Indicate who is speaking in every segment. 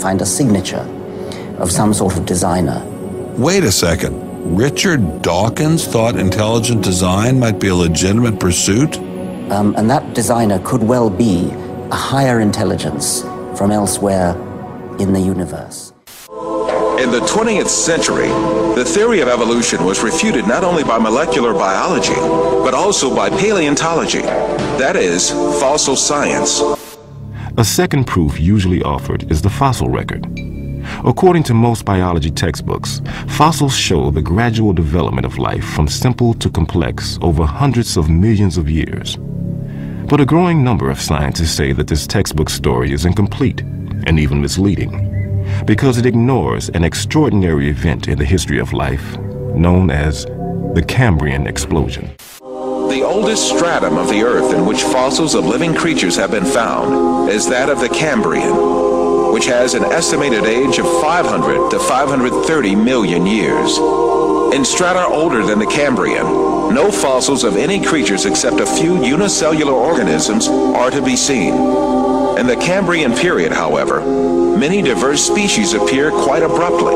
Speaker 1: find a signature of some sort of designer.
Speaker 2: Wait a second. Richard Dawkins thought intelligent design might be a legitimate pursuit?
Speaker 1: And that designer could well be a higher intelligence from elsewhere in the universe.
Speaker 3: In the 20th century, the theory of evolution was refuted not only by molecular biology, but also by paleontology, that is, fossil science.
Speaker 4: A second proof usually offered is the fossil record. According to most biology textbooks, fossils show the gradual development of life from simple to complex over hundreds of millions of years. But a growing number of scientists say that this textbook story is incomplete and even misleading, because it ignores an extraordinary event in the history of life known as the Cambrian explosion.
Speaker 3: The oldest stratum of the Earth in which fossils of living creatures have been found is that of the Cambrian, which has an estimated age of 500 to 530 million years. In strata older than the Cambrian, no fossils of any creatures except a few unicellular organisms are to be seen. In the Cambrian period, however, many diverse species appear quite abruptly.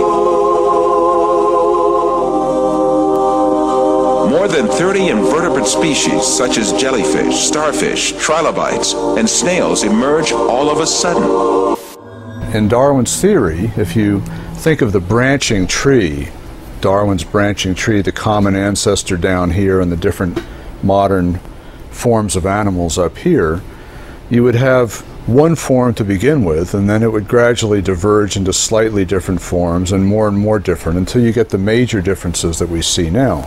Speaker 3: More than 30 invertebrate species, such as jellyfish, starfish, trilobites, and snails, emerge all of a sudden.
Speaker 5: In Darwin's theory, if you think of the branching tree, Darwin's branching tree, the common ancestor down here and the different modern forms of animals up here, you would have one form to begin with, and then it would gradually diverge into slightly different forms and more different until you get the major differences that we see now.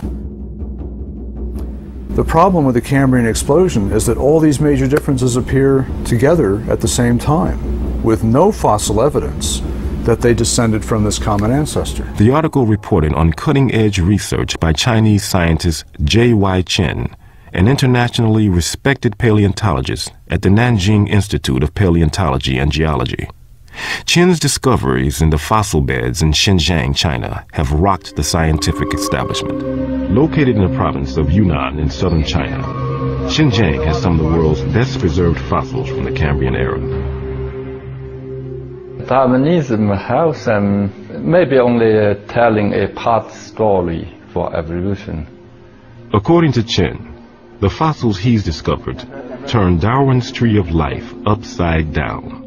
Speaker 5: The problem with the Cambrian explosion is that all these major differences appear together at the same time, with no fossil evidence that they descended from this common ancestor.
Speaker 4: The article reported on cutting-edge research by Chinese scientist J.Y. Chen, an internationally respected paleontologist at the Nanjing Institute of Paleontology and Geology. Chen's discoveries in the fossil beds in Xinjiang, China, have rocked the scientific establishment. Located in the province of Yunnan in southern China, Xinjiang has some of the world's best preserved fossils from the Cambrian era.
Speaker 6: Darwinism has maybe only telling a part story for evolution.
Speaker 4: According to Chen, the fossils he's discovered turn Darwin's tree of life upside down.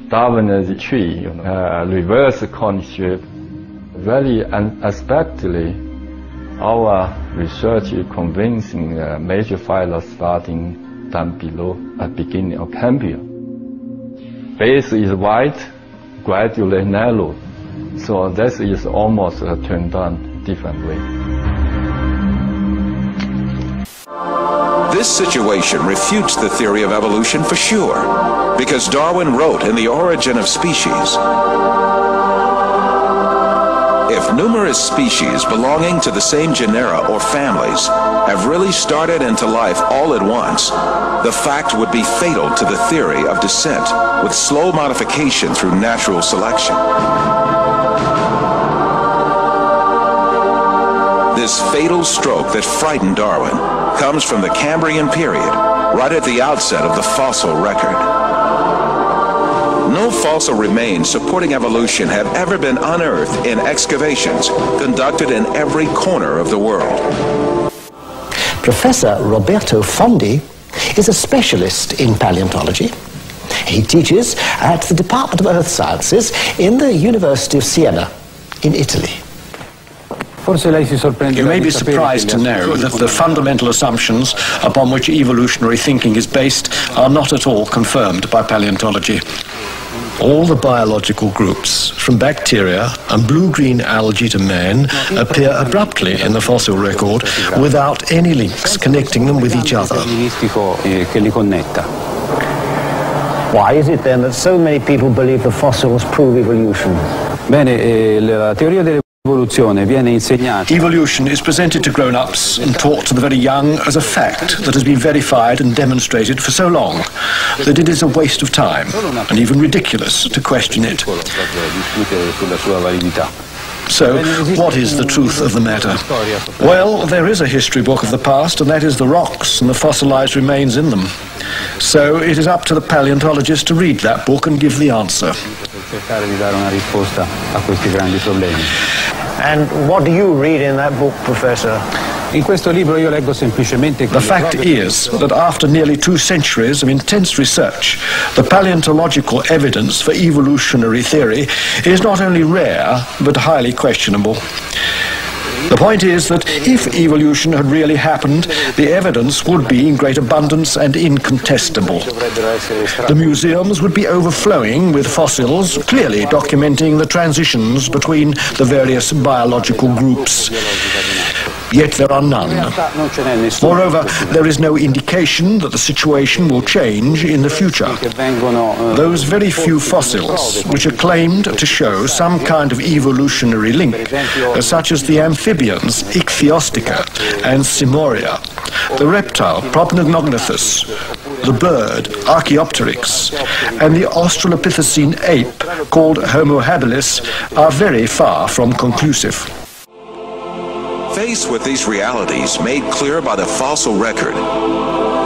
Speaker 6: Darwin's tree, reverse concept, very unexpectedly, our research is convincing major phyla starting down below at beginning of Cambrian. Base is wide, gradually narrow, so this is almost turned on differently.
Speaker 3: This situation refutes the theory of evolution for sure, because Darwin wrote in The Origin of Species, if numerous species belonging to the same genera or families have really started into life all at once, the fact would be fatal to the theory of descent with slow modification through natural selection. This fatal stroke that frightened Darwin comes from the Cambrian period, right at the outset of the fossil record. No fossil remains supporting evolution have ever been unearthed in excavations conducted in every corner of the world.
Speaker 7: Professor Roberto Fondi is a specialist in paleontology. He teaches at the Department of Earth Sciences in the University of Siena in Italy.
Speaker 8: You may be surprised to know that the fundamental assumptions upon which evolutionary thinking is based are not at all confirmed by paleontology. All the biological groups, from bacteria and blue-green algae to man, appear abruptly in the fossil record without any links connecting them with each other.
Speaker 9: Why is it then that so many people believe the fossils prove evolution?
Speaker 8: Evolution is presented to grown-ups and taught to the very young as a fact that has been verified and demonstrated for so long that it is a waste of time and even ridiculous to question it. So, what is the truth of the matter? Well, there is a history book of the past, and that is the rocks and the fossilized remains in them. So, it is up to the paleontologist to read that book and give the answer.
Speaker 9: And what do you read in that book, Professor?
Speaker 8: The fact is that after nearly 2 centuries of intense research, the paleontological evidence for evolutionary theory is not only rare, but highly questionable. The point is that if evolution had really happened, the evidence would be in great abundance and incontestable. The museums would be overflowing with fossils, clearly documenting the transitions between the various biological groups. Yet there are none. Moreover, there is no indication that the situation will change in the future. Those very few fossils which are claimed to show some kind of evolutionary link, such as the amphibians Ichthyostica and Simoria, the reptile Proplogognathus, the bird Archaeopteryx, and the Australopithecine ape called Homo habilis are very far from conclusive.
Speaker 3: Faced with these realities made clear by the fossil record,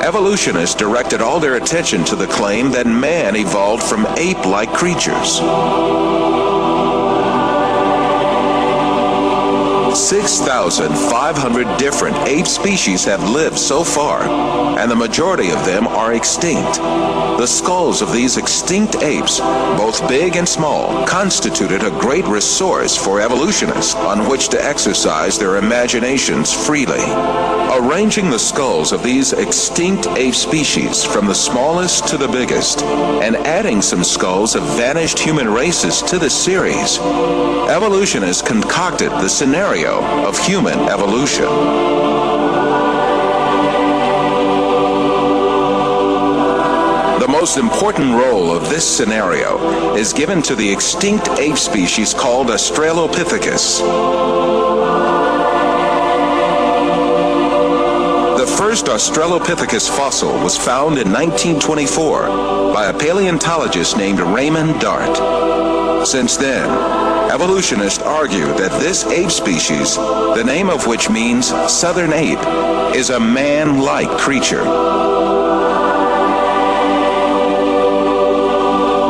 Speaker 3: evolutionists directed all their attention to the claim that man evolved from ape-like creatures. 6,500 different ape species have lived so far, and the majority of them are extinct. The skulls of these extinct apes, both big and small, constituted a great resource for evolutionists on which to exercise their imaginations freely. Arranging the skulls of these extinct ape species from the smallest to the biggest, and adding some skulls of vanished human races to the series, evolutionists concocted the scenario of human evolution. The most important role of this scenario is given to the extinct ape species called Australopithecus. The first Australopithecus fossil was found in 1924 by a paleontologist named Raymond Dart. Since then, evolutionists argue that this ape species, the name of which means southern ape, is a man-like creature.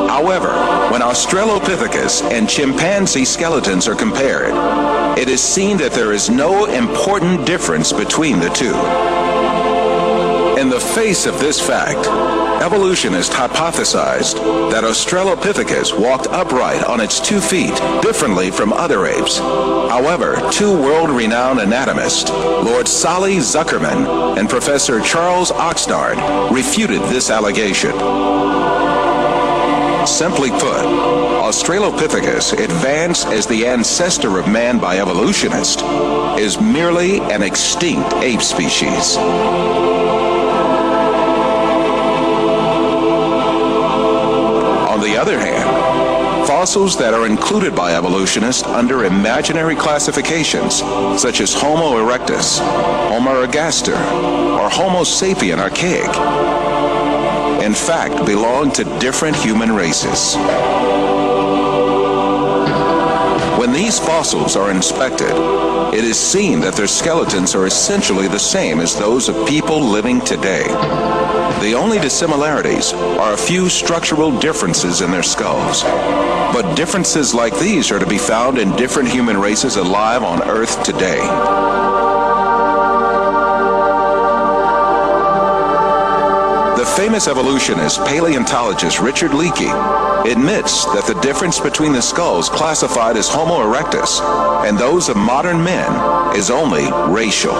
Speaker 3: However, when Australopithecus and chimpanzee skeletons are compared, it is seen that there is no important difference between the two. In the face of this fact, evolutionists hypothesized that Australopithecus walked upright on its 2 feet, differently from other apes. However, 2 world-renowned anatomists, Lord Solly Zuckerman and Professor Charles Oxnard, refuted this allegation. Simply put, Australopithecus, advanced as the ancestor of man by evolutionists, is merely an extinct ape species. On the other hand, fossils that are included by evolutionists under imaginary classifications, such as Homo erectus, Homo ergaster, or Homo sapien archaic, in fact belong to different human races. When these fossils are inspected, it is seen that their skeletons are essentially the same as those of people living today. The only dissimilarities are a few structural differences in their skulls. But differences like these are to be found in different human races alive on Earth today. The famous evolutionist paleontologist Richard Leakey admits that the difference between the skulls classified as Homo erectus and those of modern men is only racial.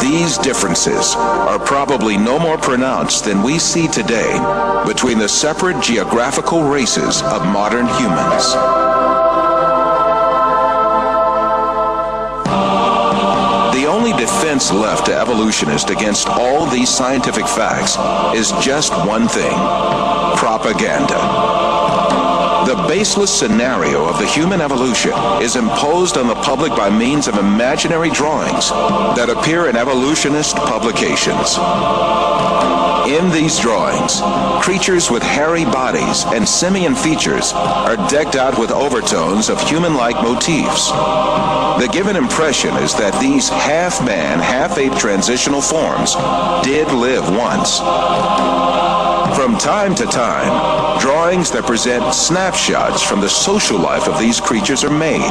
Speaker 3: These differences are probably no more pronounced than we see today between the separate geographical races of modern humans. The only defense left to evolutionists against all these scientific facts is just one thing: propaganda. The baseless scenario of the human evolution is imposed on the public by means of imaginary drawings that appear in evolutionist publications. In these drawings, creatures with hairy bodies and simian features are decked out with overtones of human-like motifs. The given impression is that these half-man, half-ape transitional forms did live once. From time to time, drawings that present snapshots from the social life of these creatures are made.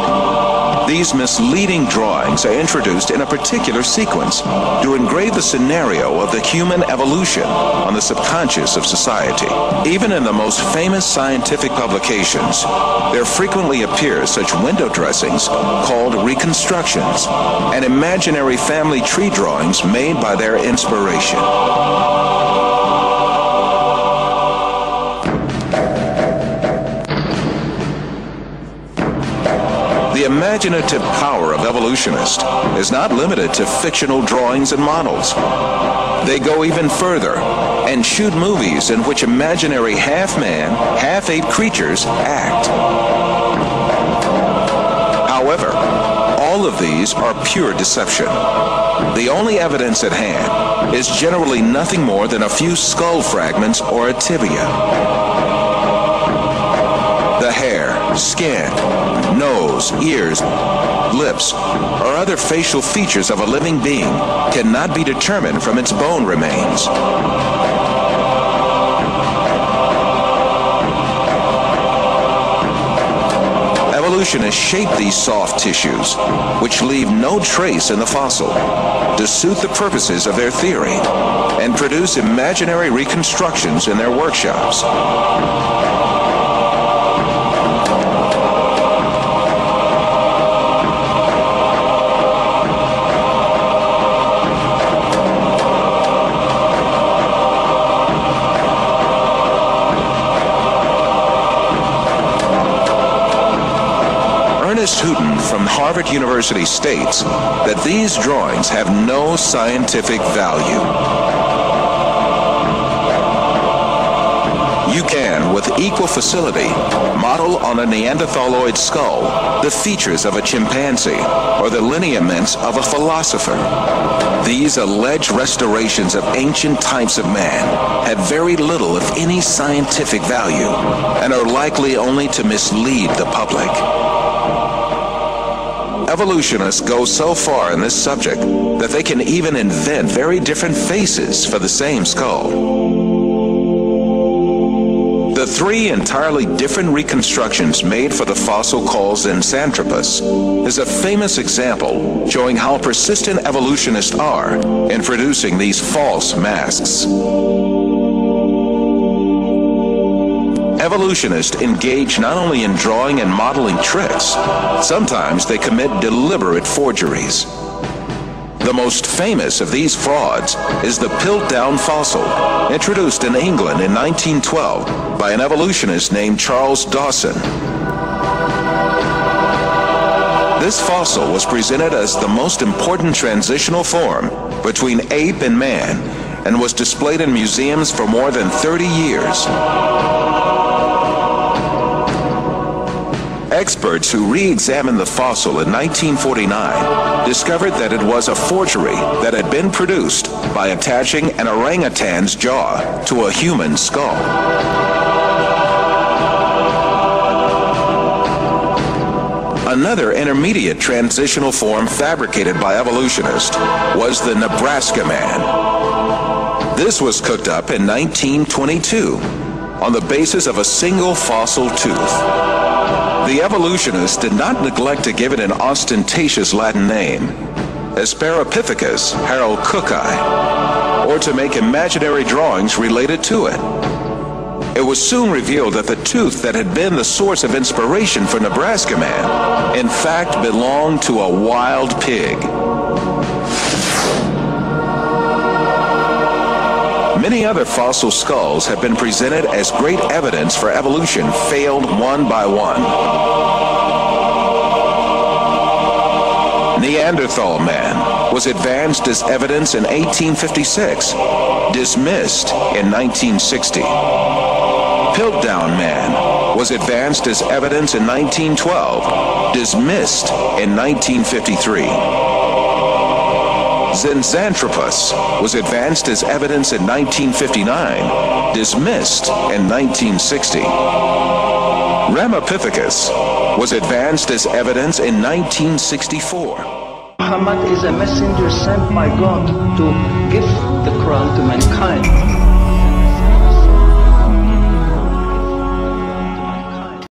Speaker 3: These misleading drawings are introduced in a particular sequence to engrave the scenario of the human evolution on the subconscious of society. Even in the most famous scientific publications, there frequently appear such window dressings called reconstructions and imaginary family tree drawings made by their inspiration. The imaginative power of evolutionists is not limited to fictional drawings and models. They go even further and shoot movies in which imaginary half-man, half-ape creatures act. However, all of these are pure deception. The only evidence at hand is generally nothing more than a few skull fragments or a tibia. The hair, skin, nose, ears, lips, or other facial features of a living being cannot be determined from its bone remains. Evolutionists shape these soft tissues, which leave no trace in the fossil, to suit the purposes of their theory, and produce imaginary reconstructions in their workshops. Houghton from Harvard University states that these drawings have no scientific value. You can, with equal facility, model on a Neanderthaloid skull the features of a chimpanzee or the lineaments of a philosopher. These alleged restorations of ancient types of man have very little, if any, scientific value and are likely only to mislead the public. Evolutionists go so far in this subject that they can even invent very different faces for the same skull. The three entirely different reconstructions made for the fossil called Zinjanthropus is a famous example showing how persistent evolutionists are in producing these false masks. Evolutionists engage not only in drawing and modeling tricks, sometimes they commit deliberate forgeries. The most famous of these frauds is the Piltdown fossil, introduced in England in 1912 by an evolutionist named Charles Dawson. This fossil was presented as the most important transitional form between ape and man and was displayed in museums for more than 30 years. Experts who re-examined the fossil in 1949 discovered that it was a forgery that had been produced by attaching an orangutan's jaw to a human skull. Another intermediate transitional form fabricated by evolutionists was the Nebraska man. This was cooked up in 1922 on the basis of a single fossil tooth. The evolutionists did not neglect to give it an ostentatious Latin name, Asparapithecus haroldcooki, or to make imaginary drawings related to it. It was soon revealed that the tooth that had been the source of inspiration for Nebraska Man, in fact, belonged to a wild pig. Many other fossil skulls have been presented as great evidence for evolution, failed one by one. Neanderthal man was advanced as evidence in 1856, dismissed in 1960. Piltdown man was advanced as evidence in 1912, dismissed in 1953. Zinjanthropus was advanced as evidence in 1959, dismissed in 1960. Ramapithecus was advanced as evidence in 1964.
Speaker 10: Muhammad is a messenger sent by God to give the Quran to mankind.